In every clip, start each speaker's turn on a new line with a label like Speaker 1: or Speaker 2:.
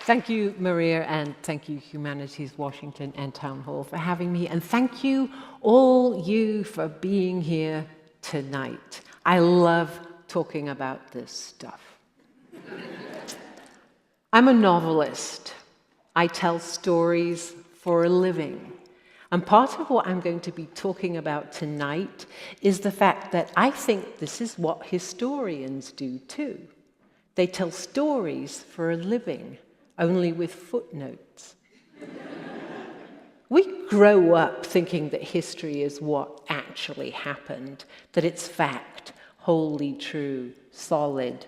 Speaker 1: Thank you, Maria, and thank you, Humanities Washington and Town Hall, for having me. And thank you, all you, for being here tonight. I love talking about this stuff. I'm a novelist. I tell stories for a living. And part of what I'm going to be talking about tonight is the fact that I think this is what historians do too. They tell stories for a living, only with footnotes. We grow up thinking that history is what actually happened, that it's fact, wholly true, solid,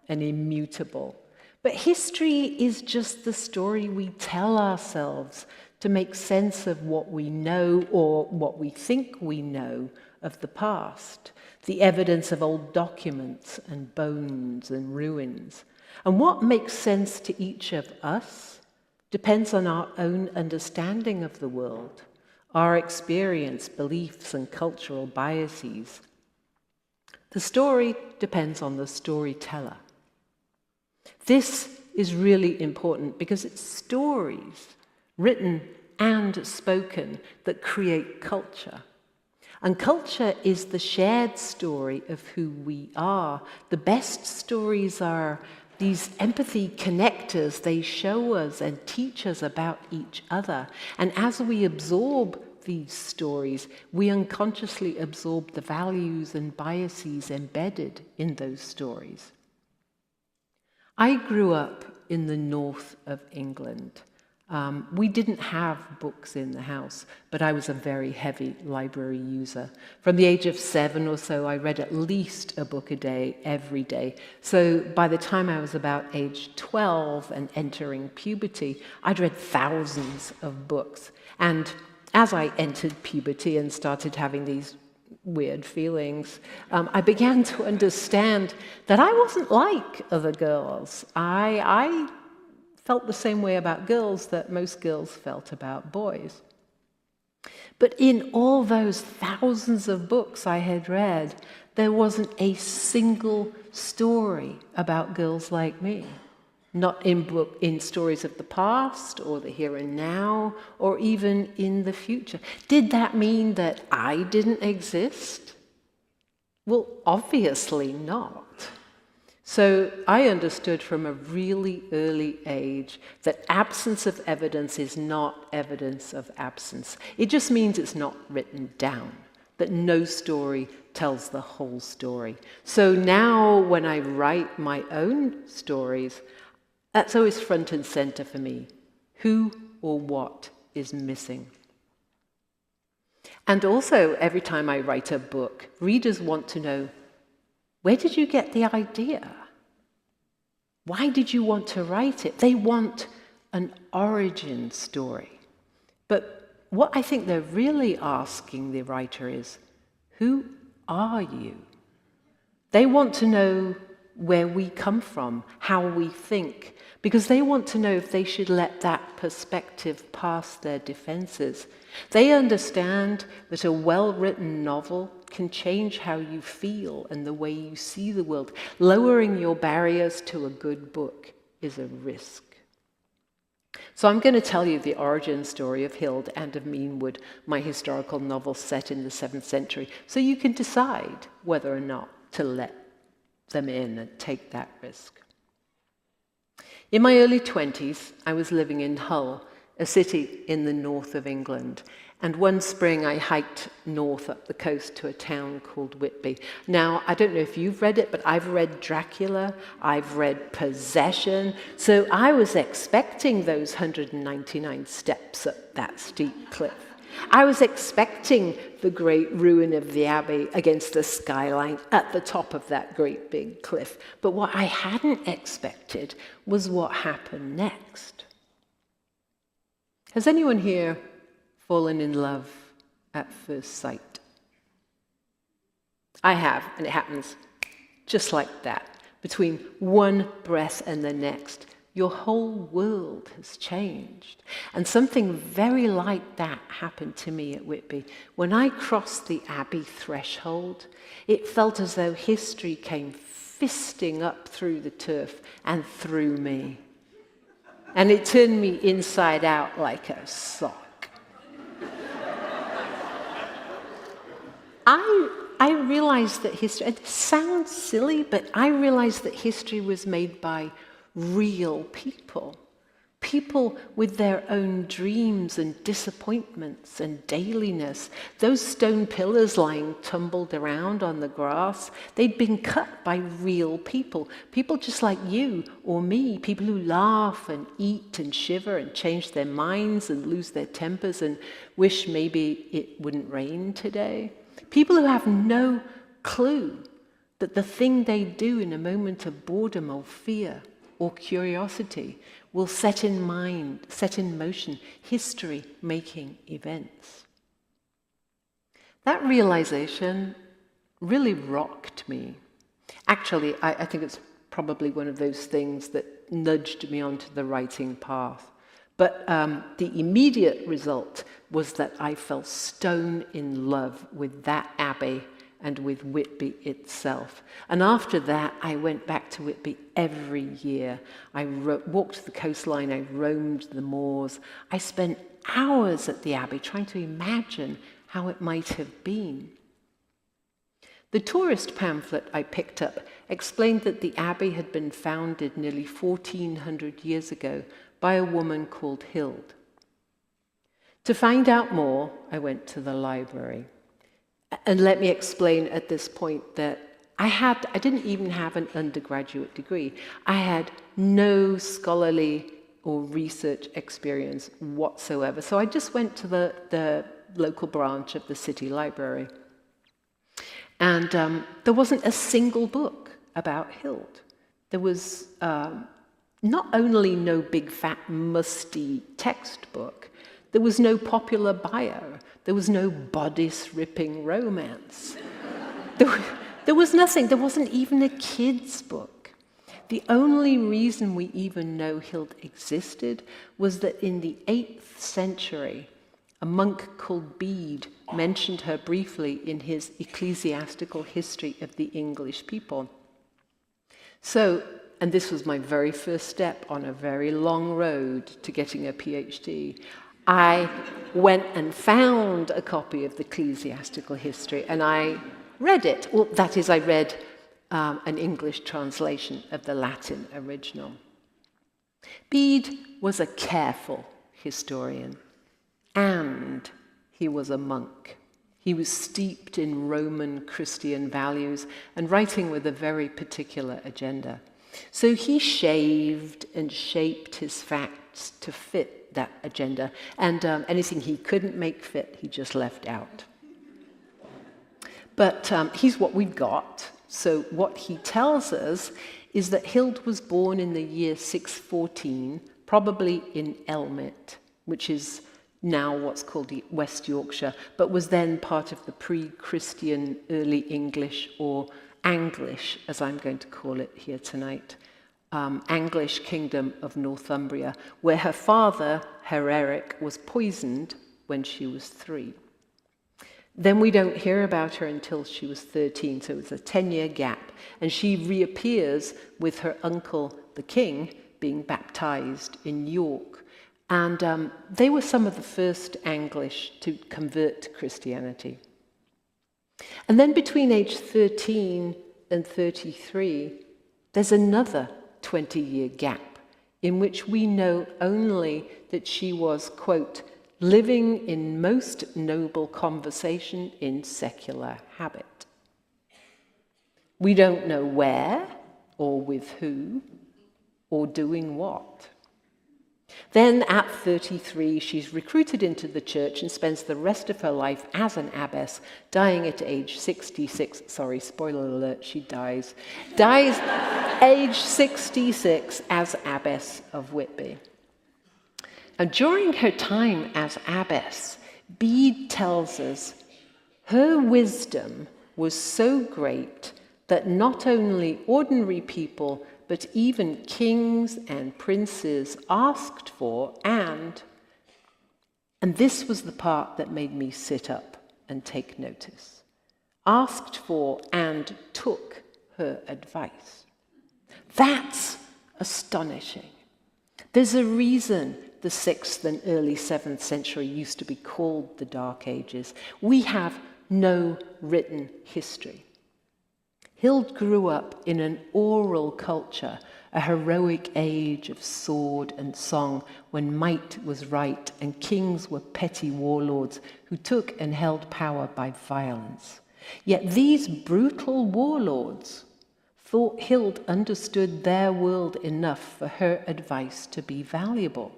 Speaker 1: and immutable. But history is just the story we tell ourselves to make sense of what we know or what we think we know of the past, the evidence of old documents and bones and ruins. And what makes sense to each of us depends on our own understanding of the world, our experience, beliefs, and cultural biases. The story depends on the storyteller. This is really important because it's stories, written and spoken, that create culture. And culture is the shared story of who we are. The best stories are these empathy connectors. They show us and teach us about each other. And as we absorb these stories, we unconsciously absorb the values and biases embedded in those stories. I grew up in the north of England. We didn't have books in the house, but I was a very heavy library user. From the age of 7 or so, I read at least a book a day, every day. So by the time I was about age 12 and entering puberty, I'd read thousands of books. And as I entered puberty and started having these weird feelings, I began to understand that I wasn't like other girls. I felt the same way about girls that most girls felt about boys. But in all those thousands of books I had read, there wasn't a single story about girls like me. Not in stories of the past or the here and now or even in the future. Did that mean that I didn't exist? Well, obviously not. So I understood from a really early age that absence of evidence is not evidence of absence. It just means it's not written down, that no story tells the whole story. So now when I write my own stories, that's always front and center for me. Who or what is missing? And also, every time I write a book, readers want to know, where did you get the idea? Why did you want to write it? They want an origin story. But what I think they're really asking the writer is, who are you? They want to know where we come from, how we think, because they want to know if they should let that perspective pass their defenses. They understand that a well-written novel can change how you feel and the way you see the world. Lowering your barriers to a good book is a risk. So I'm going to tell you the origin story of Hild and of Meanwood, my historical novel set in the 7th century, so you can decide whether or not to let them in and take that risk. In my early 20s, I was living in Hull, a city in the north of England. And one spring, I hiked north up the coast to a town called Whitby. Now, I don't know if you've read it, but I've read Dracula, I've read Possession, so I was expecting those 199 steps up that steep cliff. I was expecting the great ruin of the Abbey against the skyline at the top of that great big cliff. But what I hadn't expected was what happened next. Has anyone here fallen in love at first sight? I have, and it happens just like that. Between one breath and the next, your whole world has changed. And something very like that happened to me at Whitby. When I crossed the Abbey threshold, it felt as though history came fisting up through the turf and through me. and it turned me inside out like a sock. I realized that history, it sounds silly, but I realized that history was made by real people. People with their own dreams and disappointments and dailiness. Those stone pillars lying tumbled around on the grass, they'd been cut by real people. People just like you or me, people who laugh and eat and shiver and change their minds and lose their tempers and wish maybe it wouldn't rain today. People who have no clue that the thing they do in a moment of boredom or fear or curiosity will set in motion history-making events. That realization really rocked me. Actually, I think it's probably one of those things that nudged me onto the writing path. But the immediate result was that I fell stone in love with that abbey and with Whitby itself. And after that, I went back to Whitby every year. I walked the coastline, I roamed the moors. I spent hours at the abbey trying to imagine how it might have been. The tourist pamphlet I picked up explained that the abbey had been founded nearly 1,400 years ago by a woman called Hild. To find out more, I went to the library. And let me explain at this point that I didn't even have an undergraduate degree. I had no scholarly or research experience whatsoever. So I just went to the local branch of the city library. And there wasn't a single book about Hild. There was not only no big, fat, musty textbook, there was no popular bio. There was no bodice-ripping romance. There was nothing. There wasn't even a kid's book. The only reason we even know Hild existed was that in the 8th century, a monk called Bede mentioned her briefly in his Ecclesiastical History of the English People. So, and this was my very first step on a very long road to getting a PhD, I went and found a copy of the Ecclesiastical History and I read it. Well, that is, I read an English translation of the Latin original. Bede was a careful historian and he was a monk. He was steeped in Roman Christian values and writing with a very particular agenda. So he shaved and shaped his facts to fit that agenda, and anything he couldn't make fit, he just left out. But he's what we've got. So what he tells us is that Hild was born in the year 614, probably in Elmet, which is now what's called West Yorkshire, but was then part of the pre-Christian Early English, or Anglish, as I'm going to call it here tonight, Anglish kingdom of Northumbria, where her father, Hereric, was poisoned when she was 3. Then we don't hear about her until she was 13, so it's a 10-year gap, and she reappears with her uncle, the king, being baptized in York. And they were some of the first Anglish to convert to Christianity. And then between age 13 and 33, there's another 20-year gap in which we know only that she was, quote, living in most noble conversation in secular habit. We don't know where or with who or doing what. Then at 33, she's recruited into the church and spends the rest of her life as an abbess, dying at age 66. Sorry, spoiler alert, she dies. Dies age 66 as abbess of Whitby. And during her time as abbess, Bede tells us her wisdom was so great that not only ordinary people but even kings and princes asked for, and this was the part that made me sit up and take notice, asked for and took her advice. That's astonishing. There's a reason the 6th and early 7th century used to be called the Dark Ages. We have no written history. Hild grew up in an oral culture, a heroic age of sword and song when might was right and kings were petty warlords who took and held power by violence. Yet these brutal warlords thought Hild understood their world enough for her advice to be valuable.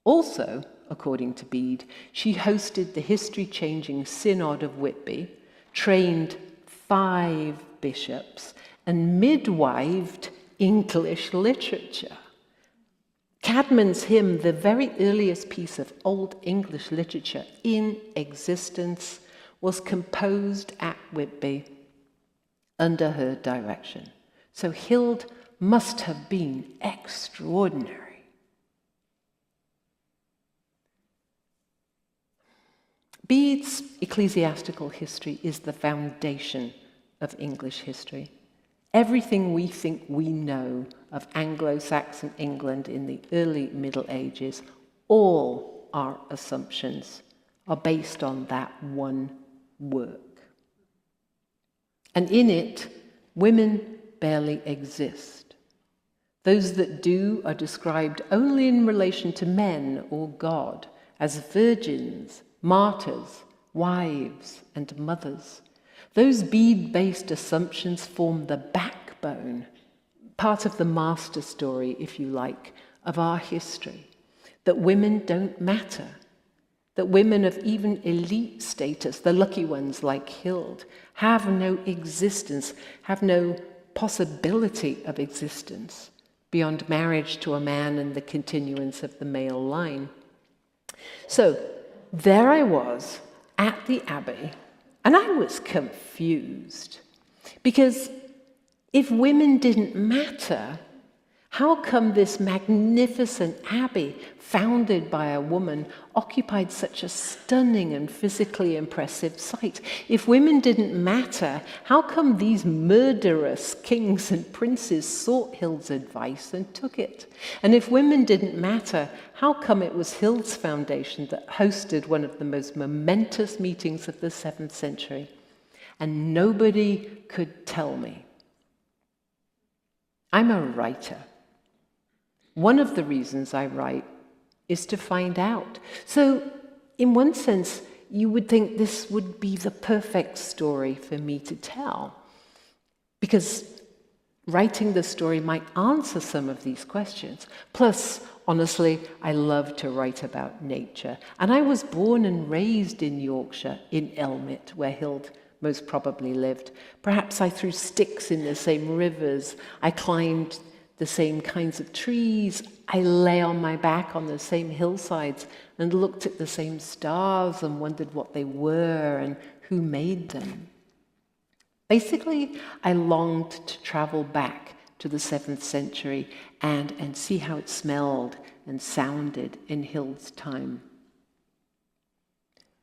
Speaker 1: Also, according to Bede, she hosted the history-changing Synod of Whitby, trained 5 bishops, and midwived English literature. Cadman's hymn, the very earliest piece of Old English literature in existence, was composed at Whitby under her direction. So Hild must have been extraordinary. Bede's ecclesiastical history is the foundation of English history. Everything we think we know of Anglo-Saxon England in the early Middle Ages, all our assumptions are based on that one work. And in it, women barely exist. Those that do are described only in relation to men or God, as virgins, martyrs, wives, and mothers. Those Bede-based assumptions form the backbone, part of the master story, if you like, of our history, that women don't matter, that women of even elite status, the lucky ones like Hild, have no existence, have no possibility of existence beyond marriage to a man and the continuance of the male line. So there I was at the Abbey, and I was confused, because if women didn't matter, how come this magnificent abbey, founded by a woman, occupied such a stunning and physically impressive site? If women didn't matter, how come these murderous kings and princes sought Hild's advice and took it? And if women didn't matter, how come it was Hild's foundation that hosted one of the most momentous meetings of the 7th century? And nobody could tell me. I'm a writer. One of the reasons I write is to find out. So, in one sense, you would think this would be the perfect story for me to tell, because writing the story might answer some of these questions. Plus, honestly, I love to write about nature. And I was born and raised in Yorkshire, in Elmet, where Hild most probably lived. Perhaps I threw sticks in the same rivers. I climbed the same kinds of trees. I lay on my back on the same hillsides and looked at the same stars and wondered what they were and who made them. Basically, I longed to travel back to the 7th century and see how it smelled and sounded in Hild's time.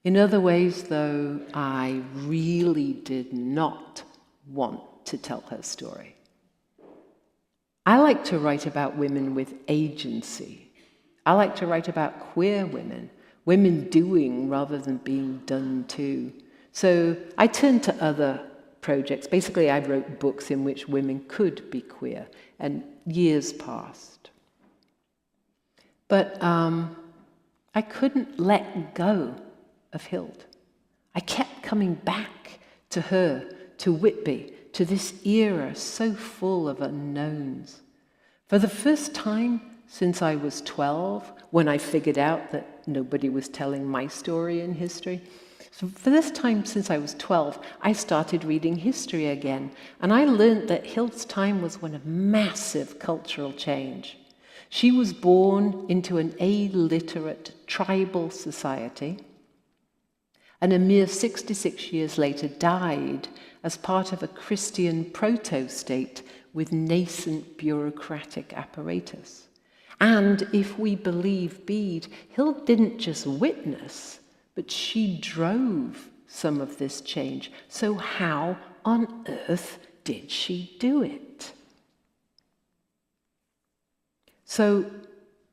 Speaker 1: In other ways, though, I really did not want to tell her story. I like to write about women with agency. I like to write about queer women, women doing rather than being done to. So I turned to other projects. Basically, I wrote books in which women could be queer, and years passed. But I couldn't let go of Hild. I kept coming back to her, to Whitby, to this era so full of unknowns. For the first time since I was 12, when I figured out that nobody was telling my story in history, so for this time since I was 12, I started reading history again, and I learned that Hild's time was one of massive cultural change. She was born into an illiterate tribal society, and a mere 66 years later died as part of a Christian proto-state with nascent bureaucratic apparatus. And if we believe Bede, Hild didn't just witness, but she drove some of this change. So how on earth did she do it? So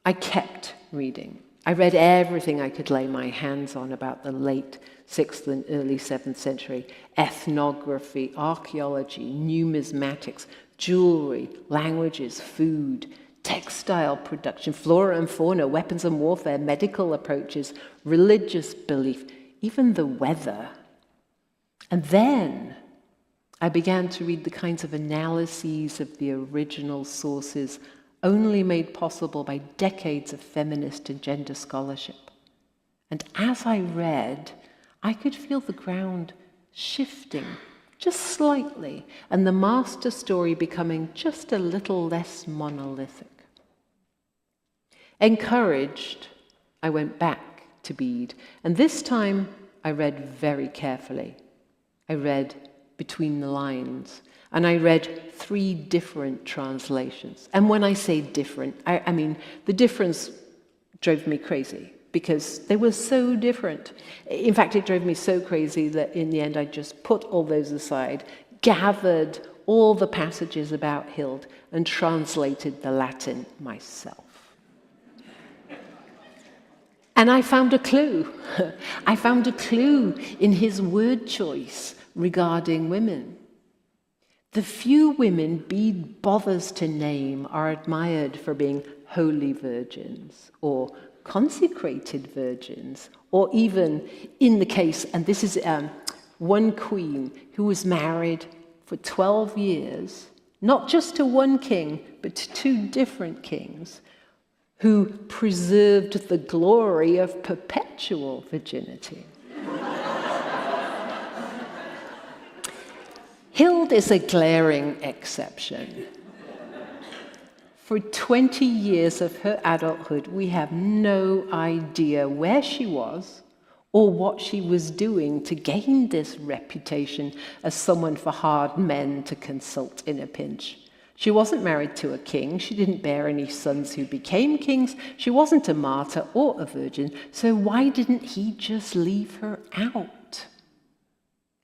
Speaker 1: I kept reading. I read everything I could lay my hands on about the late 6th and early 7th century: ethnography, archaeology, numismatics, jewelry, languages, food, textile production, flora and fauna, weapons and warfare, medical approaches, religious belief, even the weather. And then I began to read the kinds of analyses of the original sources only made possible by decades of feminist and gender scholarship. And as I read, I could feel the ground shifting just slightly, and the master story becoming just a little less monolithic. Encouraged, I went back to Bede, and this time I read very carefully. I read between the lines, and I read 3 different translations. And when I say different, I mean the difference drove me crazy, because they were so different. In fact, it drove me so crazy that in the end I just put all those aside, gathered all the passages about Hild, and translated the Latin myself. And I found a clue. I found a clue in his word choice regarding women. The few women Bede bothers to name are admired for being holy virgins, or consecrated virgins, or even in the case, and this is one queen who was married for 12 years, not just to one king, but to 2 different kings, who preserved the glory of perpetual virginity. Hild is a glaring exception. For 20 years of her adulthood, we have no idea where she was or what she was doing to gain this reputation as someone for hard men to consult in a pinch. She wasn't married to a king. She didn't bear any sons who became kings. She wasn't a martyr or a virgin. So why didn't he just leave her out?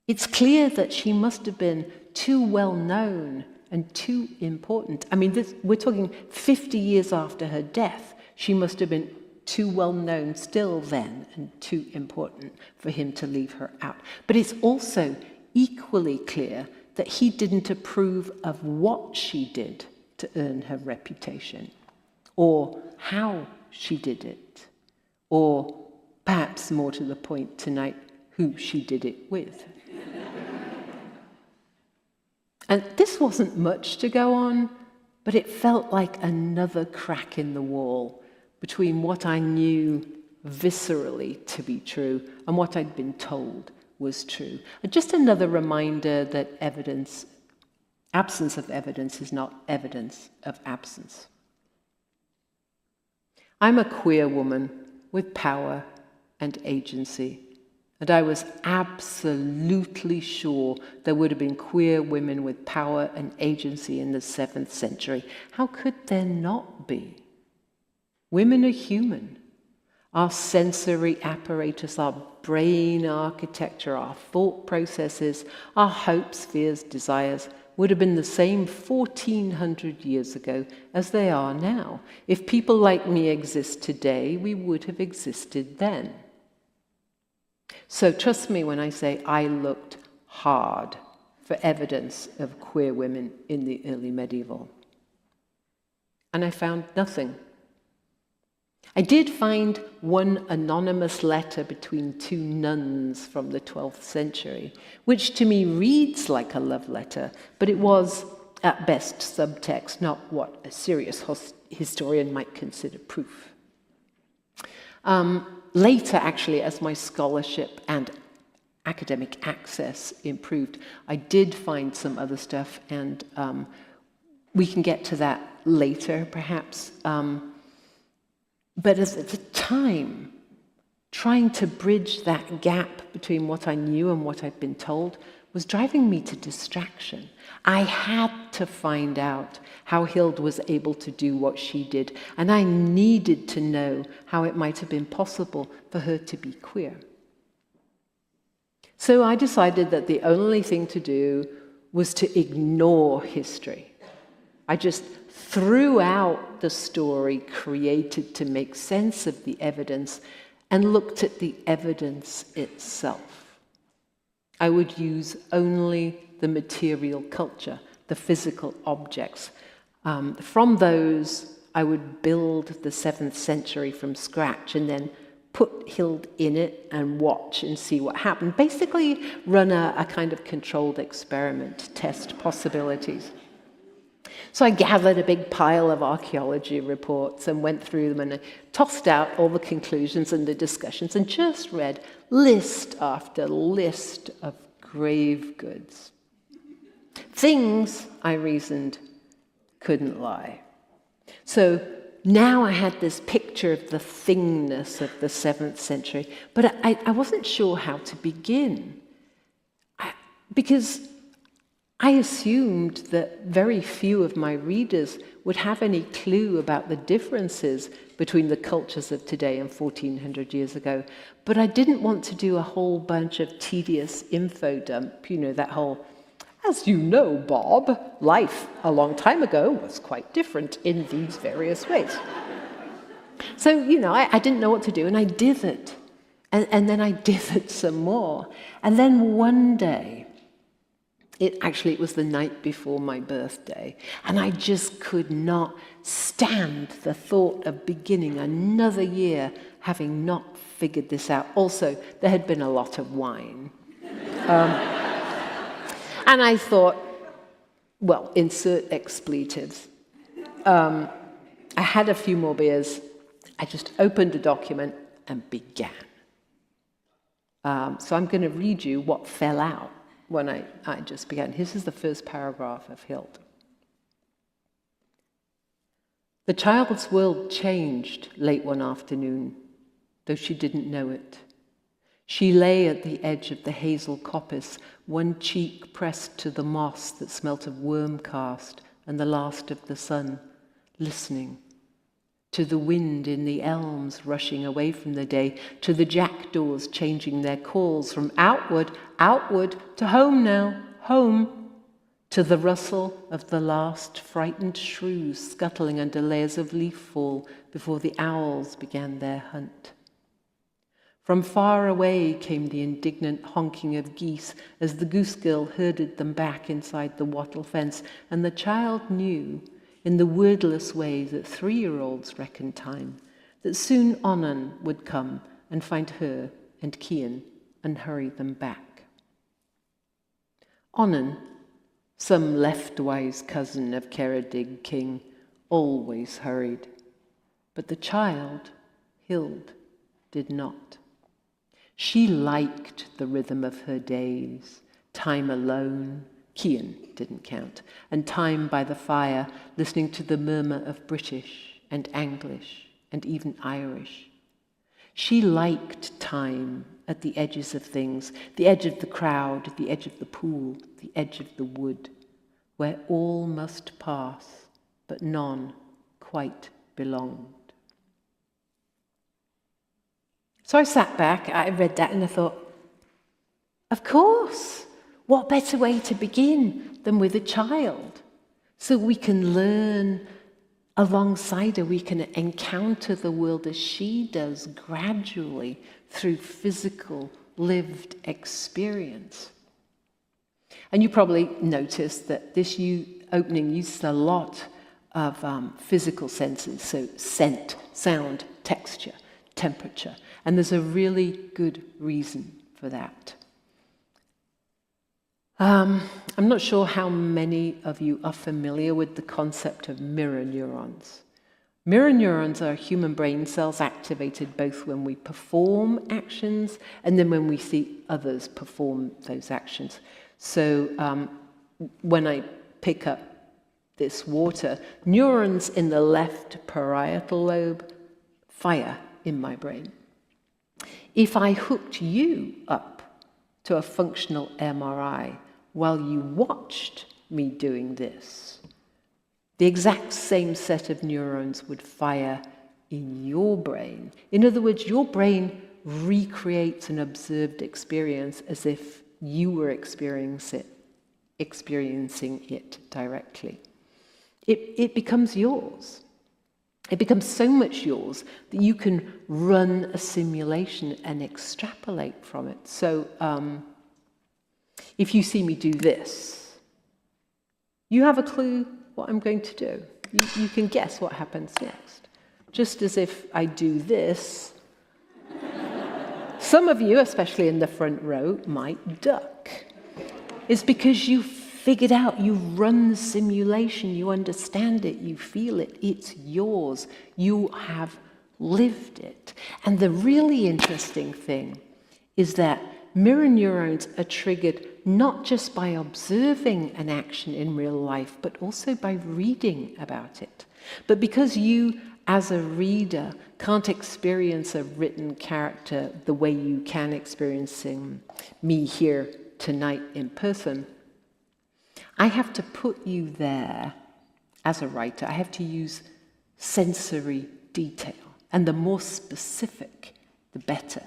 Speaker 1: It's clear that she must have been too well known and too important. I mean, we're talking 50 years after her death. She must have been too well known still then and too important for him to leave her out. But it's also equally clear that he didn't approve of what she did to earn her reputation, or how she did it, or perhaps more to the point tonight, who she did it with. And this wasn't much to go on, but it felt like another crack in the wall between what I knew viscerally to be true and what I'd been told was true. And just another reminder that absence of evidence is not evidence of absence. I'm a queer woman with power and agency, and I was absolutely sure there would have been queer women with power and agency in the 7th century. How could there not be? Women are human. Our sensory apparatus, our brain architecture, our thought processes, our hopes, fears, desires would have been the same 1400 years ago as they are now. If people like me exist today, we would have existed then. So trust me when I say I looked hard for evidence of queer women in the early medieval. And I found nothing. I did find one anonymous letter between 2 nuns from the 12th century, which to me reads like a love letter, but it was, at best, subtext, not what a serious historian might consider proof. Later, actually, as my scholarship and academic access improved, I did find some other stuff, and we can get to that later, perhaps. But at the time, trying to bridge that gap between what I knew and what I'd been told was driving me to distraction. I had to find out how Hild was able to do what she did, and I needed to know how it might have been possible for her to be queer. So I decided that the only thing to do was to ignore history. I just throughout the story created to make sense of the evidence and looked at the evidence itself. I would use only the material culture, the physical objects. From those, I would build the 7th century from scratch and then put Hild in it and watch and see what happened. Basically, run a kind of controlled experiment, test possibilities. So I gathered a big pile of archaeology reports and went through them, and I tossed out all the conclusions and the discussions and just read list after list of grave goods. Things, I reasoned, couldn't lie. So now I had this picture of the thingness of the 7th century, but I wasn't sure how to begin. Because I assumed that very few of my readers would have any clue about the differences between the cultures of today and 1400 years ago. But I didn't want to do a whole bunch of tedious info dump, that whole, as you know, Bob, life a long time ago was quite different in these various ways. So, I didn't know what to do, and I dithered. And then I dithered some more. And then one day, it was the night before my birthday, and I just could not stand the thought of beginning another year having not figured this out. Also, there had been a lot of wine. And I thought, well, insert expletives. I had a few more beers. I just opened the document and began. So I'm going to read you what fell out when I just began. This is the first paragraph of Hild. The child's world changed late one afternoon, though she didn't know it. She lay at the edge of the hazel coppice, one cheek pressed to the moss that smelt of worm cast and the last of the sun, listening to the wind in the elms rushing away from the day, to the jackdaws changing their calls from outward to home now, home, to the rustle of the last frightened shrews scuttling under layers of leaf fall before the owls began their hunt. From far away came the indignant honking of geese as the goose girl herded them back inside the wattle fence, and the child knew, in the wordless way that 3-year-olds reckon time, that soon Onan would come and find her and Cian and hurry them back. Onan, some leftwise cousin of Ceredig king, always hurried, but the child, Hild, did not. She liked the rhythm of her days, time alone, Cian didn't count, and time by the fire, listening to the murmur of British and English and even Irish. She liked time at the edges of things, the edge of the crowd, the edge of the pool, the edge of the wood, where all must pass, but none quite belonged. So I sat back, I read that, and I thought, of course, what better way to begin than with a child? So we can learn alongside her, we can encounter the world as she does gradually through physical, lived experience. And you probably noticed that this opening uses a lot of physical senses, so scent, sound, texture, temperature. And there's a really good reason for that. I'm not sure how many of you are familiar with the concept of mirror neurons. Mirror neurons are human brain cells activated both when we perform actions and then when we see others perform those actions. So when I pick up this water, neurons in the left parietal lobe fire in my brain. If I hooked you up to a functional MRI while you watched me doing this, the exact same set of neurons would fire in your brain. In other words, your brain recreates an observed experience as if you were experiencing it directly. it becomes yours. It becomes so much yours that you can run a simulation and extrapolate from it. So if you see me do this, you have a clue what I'm going to do. You can guess what happens next. Just as if I do this, some of you, especially in the front row, might duck. It's because you figured out, you run the simulation, you understand it, you feel it, it's yours. You have lived it. And the really interesting thing is that mirror neurons are triggered not just by observing an action in real life, but also by reading about it. But because you, as a reader, can't experience a written character the way you can experiencing me here tonight in person, I have to put you there as a writer. I have to use sensory detail. And the more specific, the better.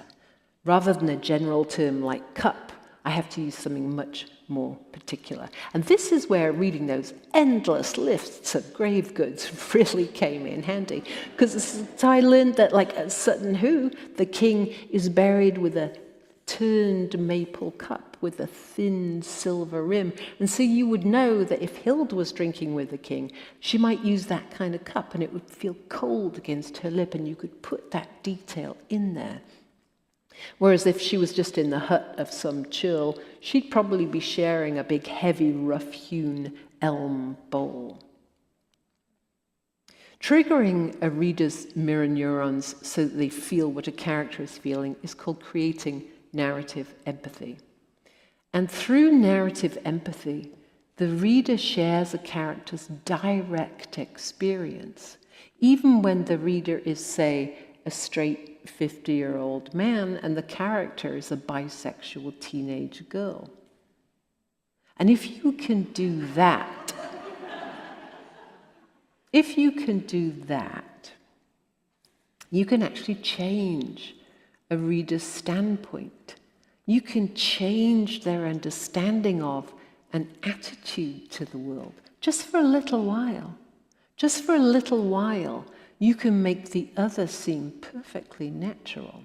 Speaker 1: Rather than a general term like cup, I have to use something much more particular. And this is where reading those endless lists of grave goods really came in handy. Because I learned that, like at Sutton Hoo, the king is buried with a turned maple cup with a thin silver rim. And so you would know that if Hild was drinking with the king, she might use that kind of cup and it would feel cold against her lip, and you could put that detail in there. Whereas if she was just in the hut of some churl, she'd probably be sharing a big, heavy, rough-hewn elm bowl. Triggering a reader's mirror neurons so that they feel what a character is feeling is called creating narrative empathy. And through narrative empathy, the reader shares a character's direct experience, even when the reader is, say, a straight 50-year-old man and the character is a bisexual teenage girl. And if you can do that, you can actually change a reader's standpoint. You can change their understanding of and attitude to the world just for a little while. Just for a little while, you can make the other seem perfectly natural.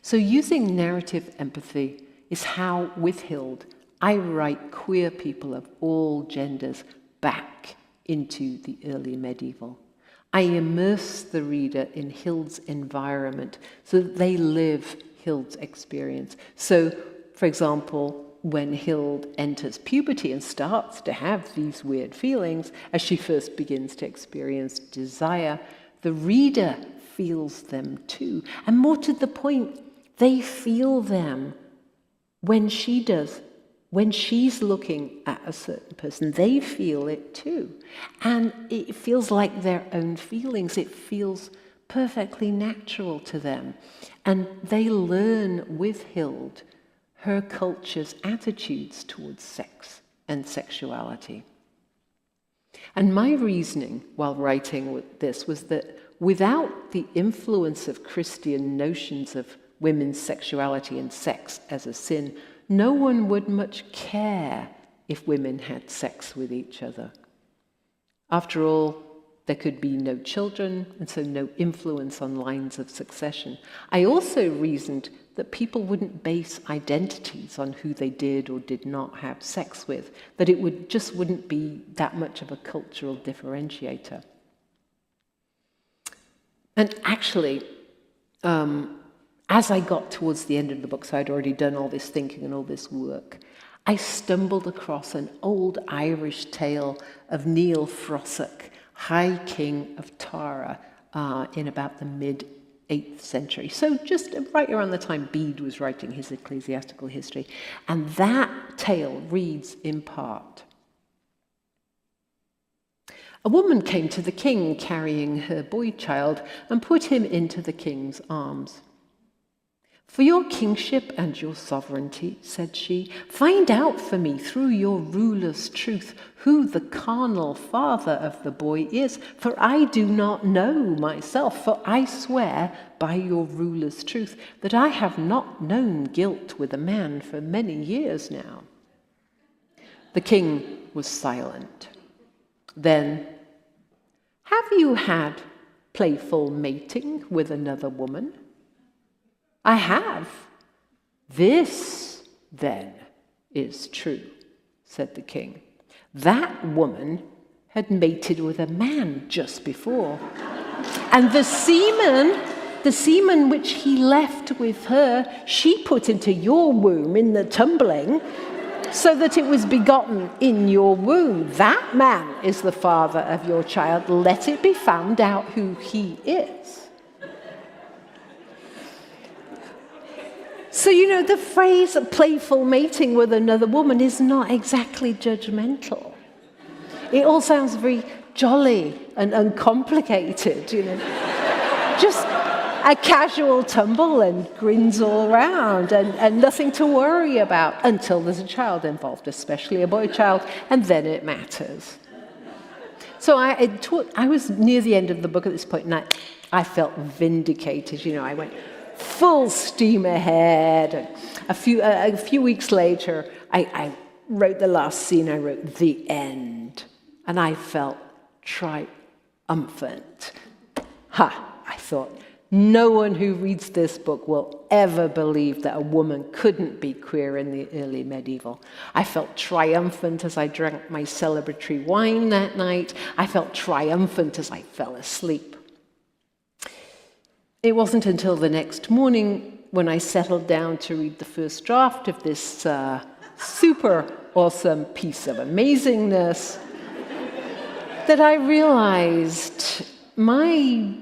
Speaker 1: So using narrative empathy is how, with Hild, I write queer people of all genders back into the early medieval. I immerse the reader in Hild's environment so that they live Hild's experience. So, for example, when Hild enters puberty and starts to have these weird feelings, as she first begins to experience desire, the reader feels them too. And more to the point, they feel them when she does. When she's looking at a certain person, they feel it too. And it feels like their own feelings. It feels perfectly natural to them. And they learn with Hild her culture's attitudes towards sex and sexuality. And my reasoning while writing this was that without the influence of Christian notions of women's sexuality and sex as a sin, no one would much care if women had sex with each other. After all, there could be no children, and so no influence on lines of succession. I also reasoned that people wouldn't base identities on who they did or did not have sex with, that it wouldn't be that much of a cultural differentiator. And actually, as I got towards the end of the book, so I'd already done all this thinking and all this work, I stumbled across an old Irish tale of Niall Frossock, High King of Tara, in about the mid-8th century. So just right around the time Bede was writing his ecclesiastical history. And that tale reads in part: a woman came to the king carrying her boy child and put him into the king's arms. For your kingship and your sovereignty, said she, find out for me through your ruler's truth who the carnal father of the boy is, for I do not know myself, for I swear by your ruler's truth that I have not known guilt with a man for many years now. The king was silent. Then, have you had playful mating with another woman? I have. This, then, is true, said the king. That woman had mated with a man just before. And the semen which he left with her, she put into your womb in the tumbling, so that it was begotten in your womb. That man is the father of your child. Let it be found out who he is. So, the phrase playful mating with another woman is not exactly judgmental. It all sounds very jolly and uncomplicated, Just a casual tumble and grins all around and nothing to worry about until there's a child involved, especially a boy child, and then it matters. So I was near the end of the book at this point, and I felt vindicated. I went full steam ahead. And a few weeks later, I wrote the last scene. I wrote the end, and I felt triumphant. I thought, no one who reads this book will ever believe that a woman couldn't be queer in the early medieval. I felt triumphant as I drank my celebratory wine that night. I felt triumphant as I fell asleep. It wasn't until the next morning when I settled down to read the first draft of this super awesome piece of amazingness that I realized my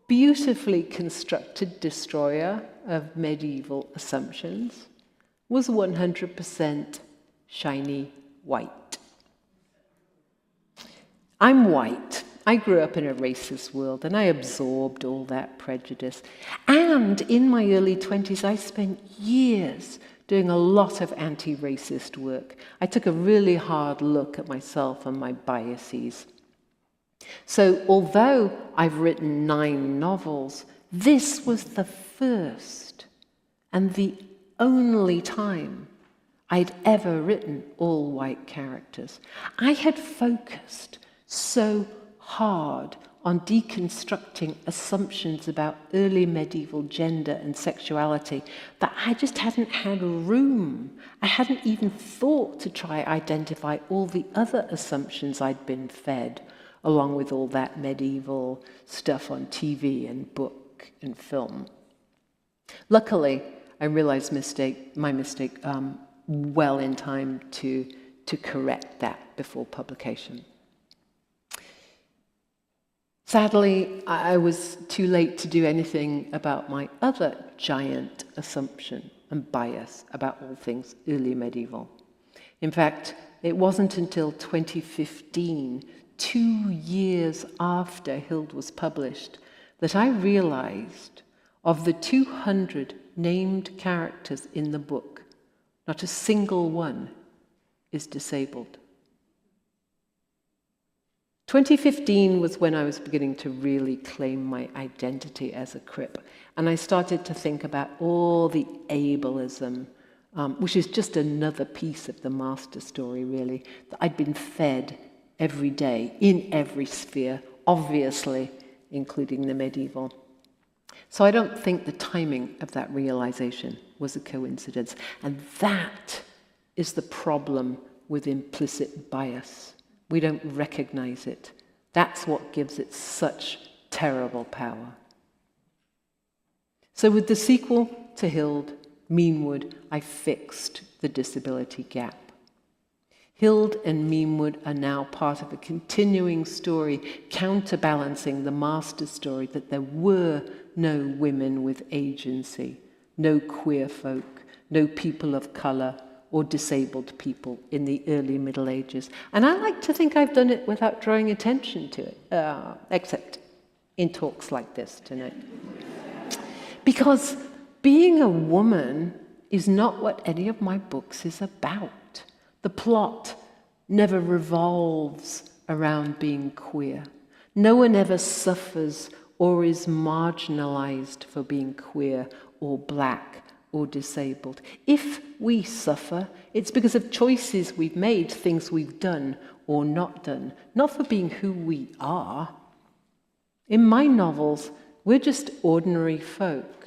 Speaker 1: beautifully constructed destroyer of medieval assumptions was 100% shiny white. I'm white. I grew up in a racist world, and I absorbed all that prejudice. And in my early 20s, I spent years doing a lot of anti-racist work. I took a really hard look at myself and my biases. So although I've written 9 novels, this was the first and the only time I'd ever written all white characters. I had focused so hard on deconstructing assumptions about early medieval gender and sexuality that I just hadn't had room. I hadn't even thought to try identify all the other assumptions I'd been fed, along with all that medieval stuff on TV and book and film. Luckily, I realized my mistake well in time to correct that before publication. Sadly, I was too late to do anything about my other giant assumption and bias about all things early medieval. In fact, it wasn't until 2015, 2 years after Hild was published, that I realized of the 200 named characters in the book, not a single one is disabled. 2015 was when I was beginning to really claim my identity as a Crip, and I started to think about all the ableism, which is just another piece of the master story, really, that I'd been fed every day, in every sphere, obviously, including the medieval. So I don't think the timing of that realization was a coincidence. And that is the problem with implicit bias. We don't recognize it. That's what gives it such terrible power. So with the sequel to Hild, Meanwood, I fixed the disability gap. Hild and Meanwood are now part of a continuing story counterbalancing the master story that there were no women with agency, no queer folk, no people of color, or disabled people in the early Middle Ages. And I like to think I've done it without drawing attention to it, except in talks like this tonight. Because being a woman is not what any of my books is about. The plot never revolves around being queer. No one ever suffers or is marginalized for being queer or black or disabled. If we suffer, it's because of choices we've made, things we've done or not done, not for being who we are. In my novels, we're just ordinary folk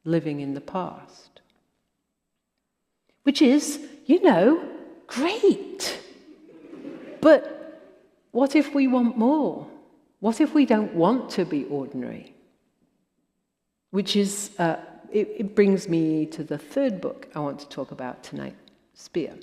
Speaker 1: living in the past. Which is, great. But what if we want more? What if we don't want to be ordinary? Which is, it brings me to the third book I want to talk about tonight, Spear.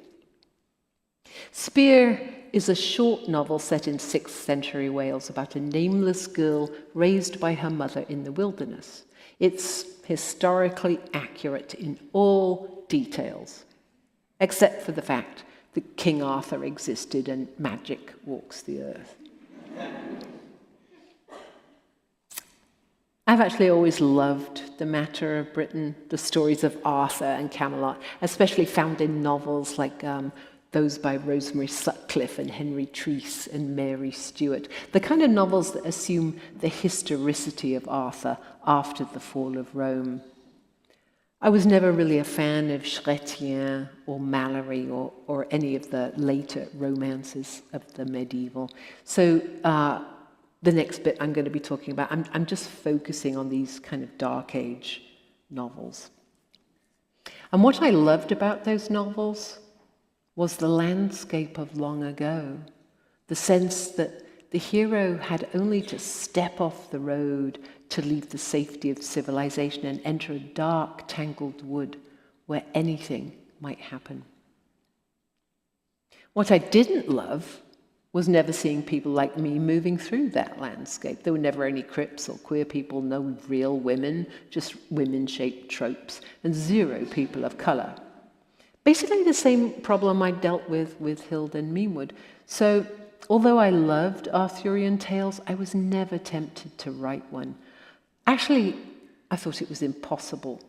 Speaker 1: Spear is a short novel set in 6th century Wales about a nameless girl raised by her mother in the wilderness. It's historically accurate in all details, except for the fact that King Arthur existed and magic walks the earth. I've actually always loved the matter of Britain, the stories of Arthur and Camelot, especially found in novels like those by Rosemary Sutcliffe and Henry Treece and Mary Stuart, the kind of novels that assume the historicity of Arthur after the fall of Rome. I was never really a fan of Chrétien or Malory or any of the later romances of the medieval. So the next bit I'm going to be talking about, I'm just focusing on these kind of Dark Age novels. And what I loved about those novels was the landscape of long ago, the sense that the hero had only to step off the road to leave the safety of civilization and enter a dark, tangled wood where anything might happen. What I didn't love was never seeing people like me moving through that landscape. There were never any Crips or queer people, no real women, just women-shaped tropes, and 0 people of colour. Basically the same problem I dealt with Hild and Meanwood. So although I loved Arthurian tales, I was never tempted to write one. Actually, I thought it was impossible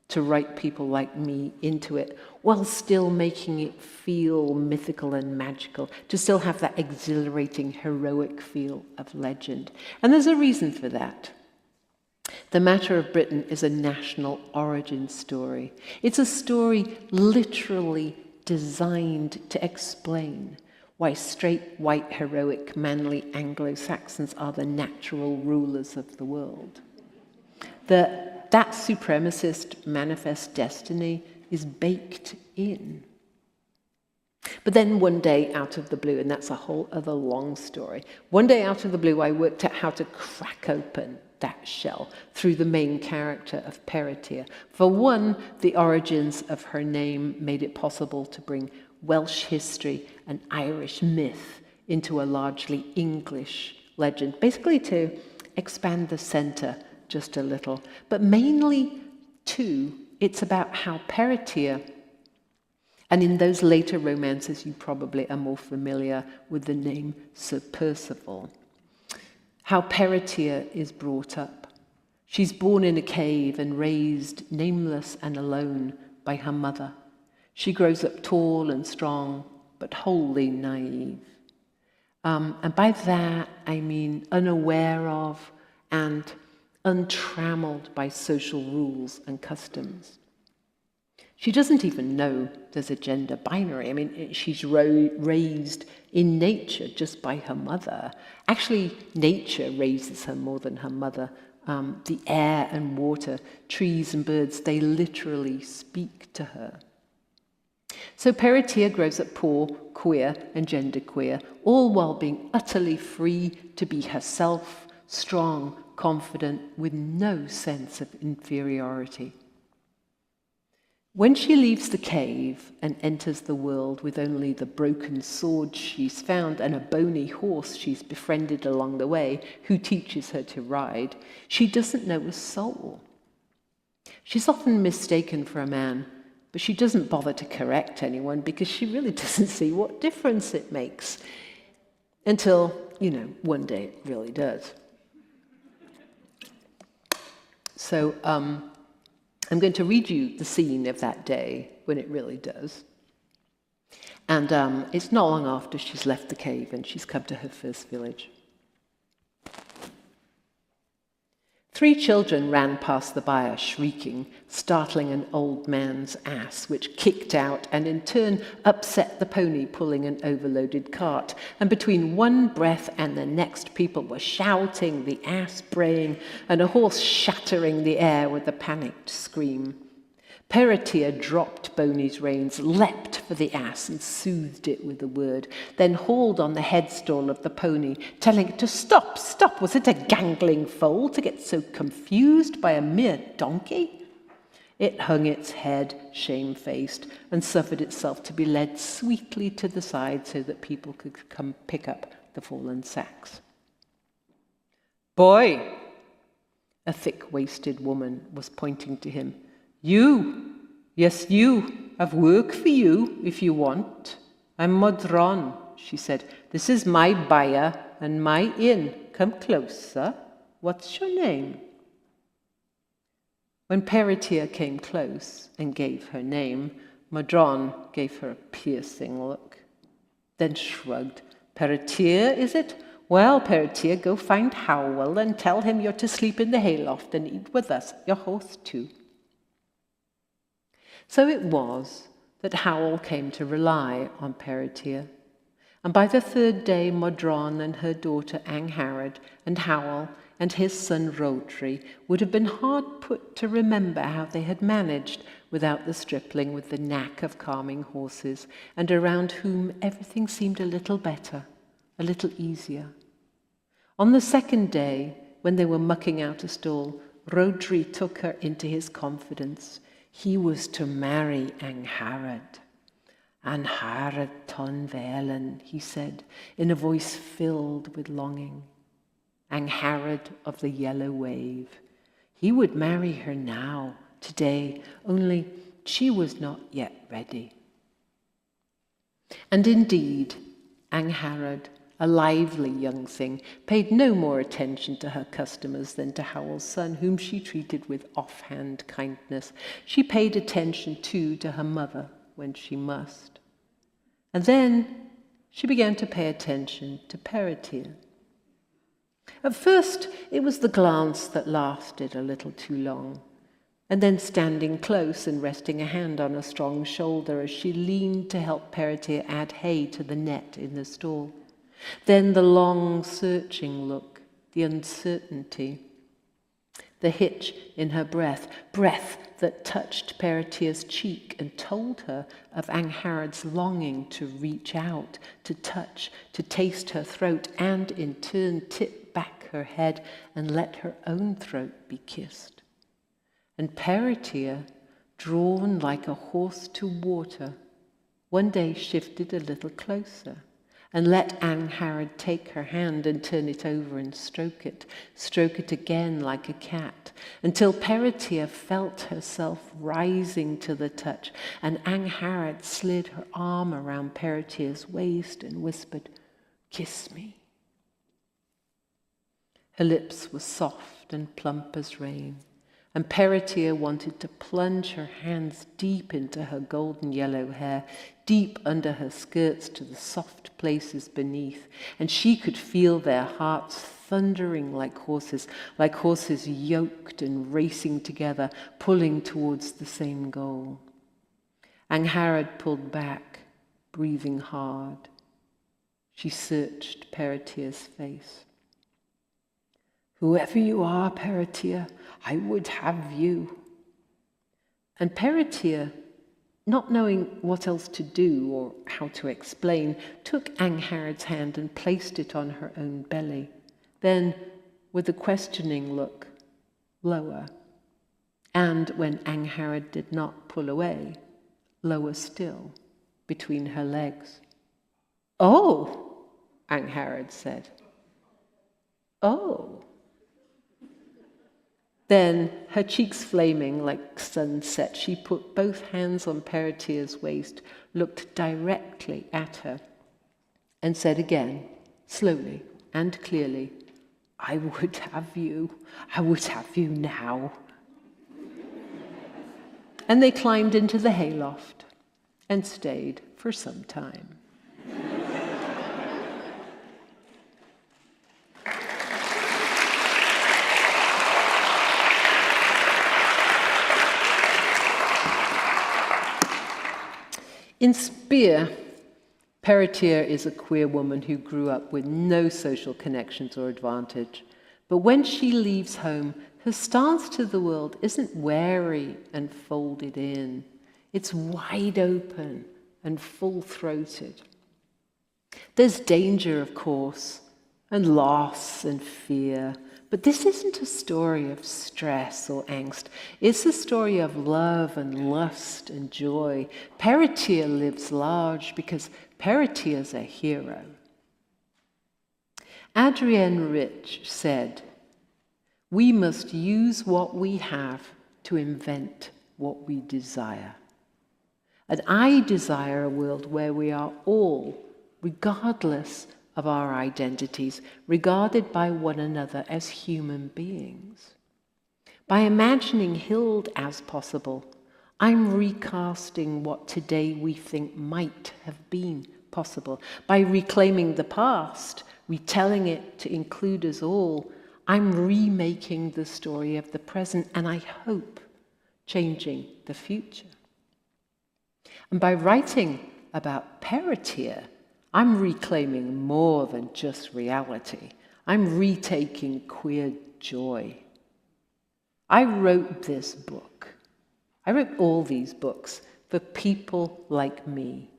Speaker 1: to write people like me into it while still making it feel mythical and magical, to still have that exhilarating, heroic feel of legend. And there's a reason for that. The Matter of Britain is a national origin story. It's a story literally designed to explain why straight, white, heroic, manly Anglo-Saxons are the natural rulers of the world. That supremacist manifest destiny is baked in. But then one day out of the blue, and that's a whole other long story, one day out of the blue I worked out how to crack open that shell through the main character of Peretir. For one, the origins of her name made it possible to bring Welsh history and Irish myth into a largely English legend, basically to expand the centre just a little. But mainly, too, it's about how Peretir, and in those later romances you probably are more familiar with the name Sir Percival, how Peretir is brought up. She's born in a cave and raised nameless and alone by her mother. She grows up tall and strong, but wholly naive. And by that, I mean unaware of and untrammeled by social rules and customs. She doesn't even know there's a gender binary. I mean, she's raised in nature just by her mother. Actually, nature raises her more than her mother. The air and water, trees and birds, they literally speak to her. So Peretir grows up poor, queer, and genderqueer, all while being utterly free to be herself, strong, confident, with no sense of inferiority. When she leaves the cave and enters the world with only the broken sword she's found and a bony horse she's befriended along the way, who teaches her to ride, she doesn't know a soul. She's often mistaken for a man, but she doesn't bother to correct anyone because she really doesn't see what difference it makes. Until, one day it really does. So, I'm going to read you the scene of that day when it really does. And it's not long after she's left the cave and she's come to her first village. 3 children ran past the byre, shrieking, startling an old man's ass, which kicked out and in turn upset the pony pulling an overloaded cart. And between one breath and the next, people were shouting, the ass braying, and a horse shattering the air with a panicked scream. Peritia dropped Boney's reins, leapt for the ass and soothed it with a word, then hauled on the headstall of the pony, telling it to stop, stop. Was it a gangling foal to get so confused by a mere donkey? It hung its head, shamefaced, and suffered itself to be led sweetly to the side so that people could come pick up the fallen sacks. "Boy," a thick-waisted woman was pointing to him. "You, yes you, I've work for you if you want. I'm Modron," she said. "This is my byre and my inn. Come closer. What's your name?" When Peritia came close and gave her name, Modron gave her a piercing look, then shrugged. "Peritia, is it? Well, Peritia, go find Howell and tell him you're to sleep in the hayloft and eat with us, your host too." So it was that Howell came to rely on Peritia, and by the 3rd day Modron and her daughter Angharad and Howell and his son Rhodri would have been hard put to remember how they had managed without the stripling with the knack of calming horses, and around whom everything seemed a little better, a little easier. On the 2nd day, when they were mucking out a stall, Rhodri took her into his confidence. He was to marry Angharad. "Angharad ton Velen," he said, in a voice filled with longing. Angharad of the yellow wave. He would marry her now, today, only she was not yet ready. And indeed, Angharad, a lively young thing, paid no more attention to her customers than to Howell's son, whom she treated with offhand kindness. She paid attention, too, to her mother when she must. And then she began to pay attention to Peritia. At first, it was the glance that lasted a little too long, and then standing close and resting a hand on a strong shoulder as she leaned to help Peritia add hay to the net in the stall. Then the long, searching look, the uncertainty, the hitch in her breath that touched Peritia's cheek and told her of Angharad's longing to reach out, to touch, to taste her throat, and in turn tip back her head and let her own throat be kissed. And Peritia, drawn like a horse to water, one day shifted a little closer and let Angharad take her hand and turn it over and stroke it again like a cat, until Peritia felt herself rising to the touch, and Angharad slid her arm around Peritia's waist and whispered, "Kiss me." Her lips were soft and plump as rain, and Peritia wanted to plunge her hands deep into her golden yellow hair, deep under her skirts to the soft places beneath, and she could feel their hearts thundering like horses yoked and racing together, pulling towards the same goal. Angharad pulled back, breathing hard. She searched Peritia's face. "Whoever you are, Peritia, I would have you." And Peritia, not knowing what else to do or how to explain, took Angharad's hand and placed it on her own belly. Then, with a questioning look, lower. And when Angharad did not pull away, lower still, between her legs. "Oh," Angharad said. "Oh." Then, her cheeks flaming like sunset, she put both hands on Peritia's waist, looked directly at her, and said again, slowly and clearly, "I would have you. I would have you now." And they climbed into the hayloft and stayed for some time. In Spear, Perretier is a queer woman who grew up with no social connections or advantage. But when she leaves home, her stance to the world isn't wary and folded in. It's wide open and full-throated. There's danger, of course, and loss and fear. But this isn't a story of stress or angst. It's a story of love and lust and joy. Perretier lives large because Perretier's a hero. Adrienne Rich said, "We must use what we have to invent what we desire." And I desire a world where we are all, regardless of our identities, regarded by one another as human beings. By imagining Hild as possible, I'm recasting what today we think might have been possible. By reclaiming the past, retelling it to include us all, I'm remaking the story of the present, and I hope changing the future. And by writing about Perretier, I'm reclaiming more than just reality. I'm retaking queer joy. I wrote this book. I wrote all these books for people like me,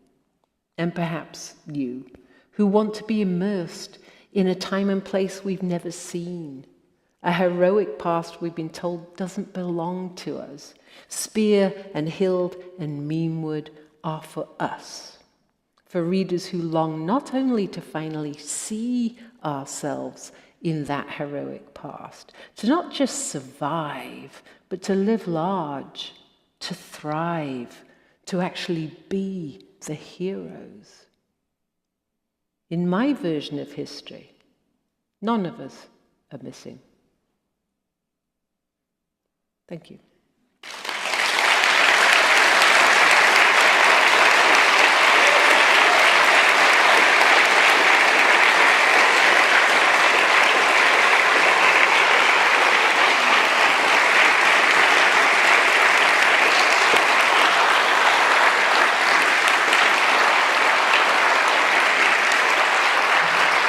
Speaker 1: and perhaps you, who want to be immersed in a time and place we've never seen, a heroic past we've been told doesn't belong to us. Spear and Hild and Meanwood are for us. For readers who long not only to finally see ourselves in that heroic past, to not just survive, but to live large, to thrive, to actually be the heroes. In my version of history, none of us are missing. Thank you.